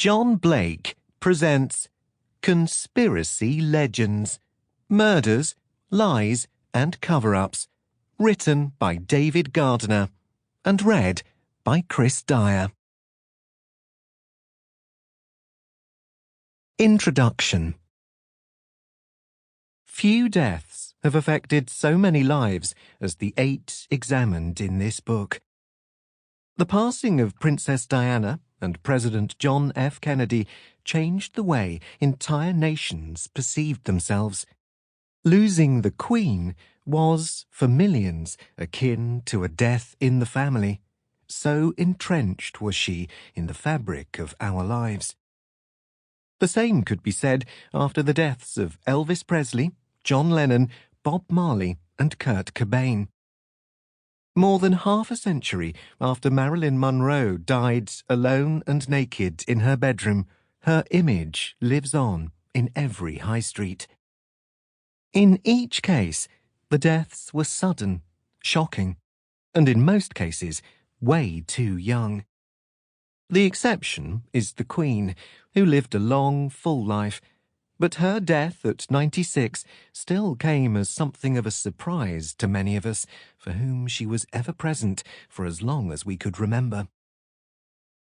John Blake presents Conspiracy Legends, Murders, Lies and Cover-Ups, written by David Gardner and read by Kris Dyer. Introduction. Few deaths have affected so many lives as the 8 examined in this book. The passing of Princess Diana and President John F. Kennedy changed the way entire nations perceived themselves. Losing the Queen was, for millions, akin to a death in the family. So entrenched was she in the fabric of our lives. The same could be said after the deaths of Elvis Presley, John Lennon, Bob Marley and Kurt Cobain. More than half a century after Marilyn Monroe died alone and naked in her bedroom, her image lives on in every high street. In each case, the deaths were sudden, shocking, and in most cases, way too young. The exception is the Queen, who lived a long, full life, but her death at 96 still came as something of a surprise to many of us, for whom she was ever present for as long as we could remember.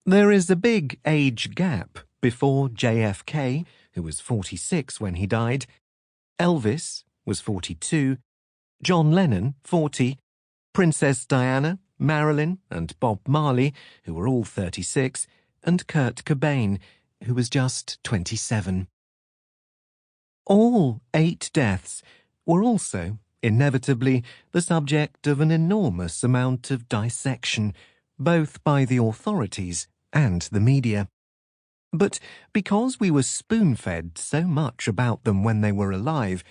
There is a big age gap before JFK, who was 46 when he died, Elvis was 42, John Lennon 40, Princess Diana, Marilyn and Bob Marley, who were all 36, and Kurt Cobain, who was just 27. All 8 deaths were also, inevitably, the subject of an enormous amount of dissection, both by the authorities and the media. But because we were spoon-fed so much about them when they were alive,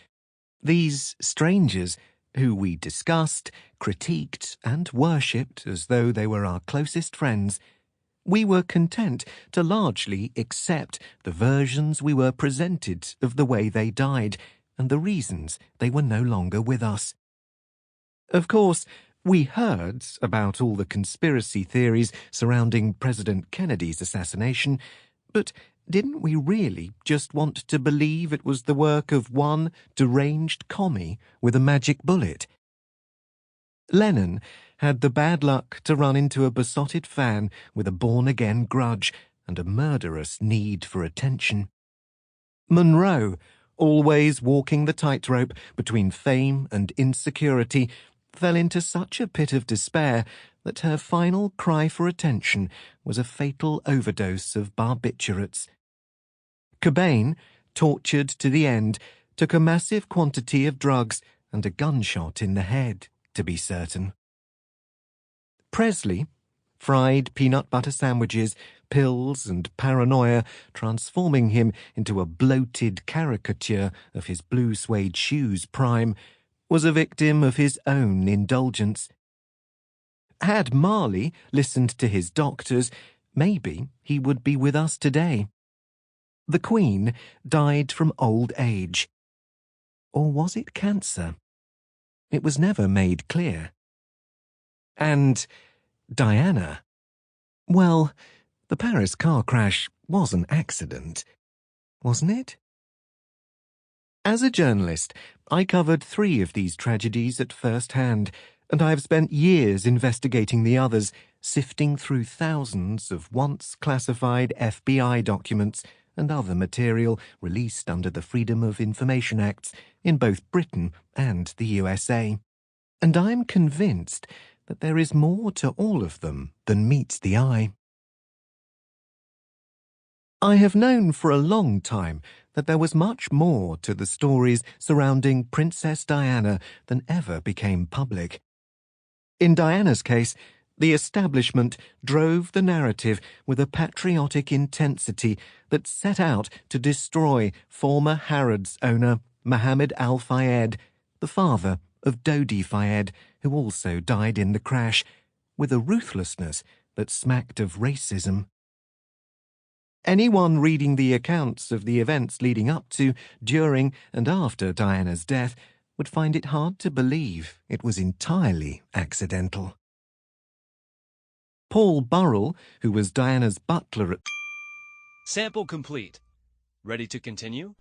these strangers, who we discussed, critiqued and worshipped as though they were our closest friends, we were content to largely accept the versions we were presented of the way they died and the reasons they were no longer with us. Of course, we heard about all the conspiracy theories surrounding President Kennedy's assassination, but didn't we really just want to believe it was the work of one deranged commie with a magic bullet? Lennon had the bad luck to run into a besotted fan with a born-again grudge and a murderous need for attention. Monroe, always walking the tightrope between fame and insecurity, fell into such a pit of despair that her final cry for attention was a fatal overdose of barbiturates. Cobain, tortured to the end, took a massive quantity of drugs and a gunshot in the head, to be certain. Presley, fried peanut butter sandwiches, pills and paranoia transforming him into a bloated caricature of his blue suede shoes prime, was a victim of his own indulgence. Had Marley listened to his doctors, maybe he would be with us today. The Queen died from old age. Or was it cancer? It was never made clear. And Diana? Well, the Paris car crash was an accident, wasn't it? As a journalist, I covered 3 of these tragedies at first hand, and I have spent years investigating the others, sifting through thousands of once classified FBI documents and other material released under the Freedom of Information Acts in both Britain and the USA. And I'm convinced that there is more to all of them than meets the eye. I have known for a long time that there was much more to the stories surrounding Princess Diana than ever became public. In Diana's case, the establishment drove the narrative with a patriotic intensity that set out to destroy former Harrods owner Mohammed Al-Fayed, the father of Dodi Fayed, who also died in the crash, with a ruthlessness that smacked of racism. Anyone reading the accounts of the events leading up to, during and after Diana's death would find it hard to believe it was entirely accidental. Paul Burrell, who was Diana's butler at Sample complete. Ready to continue?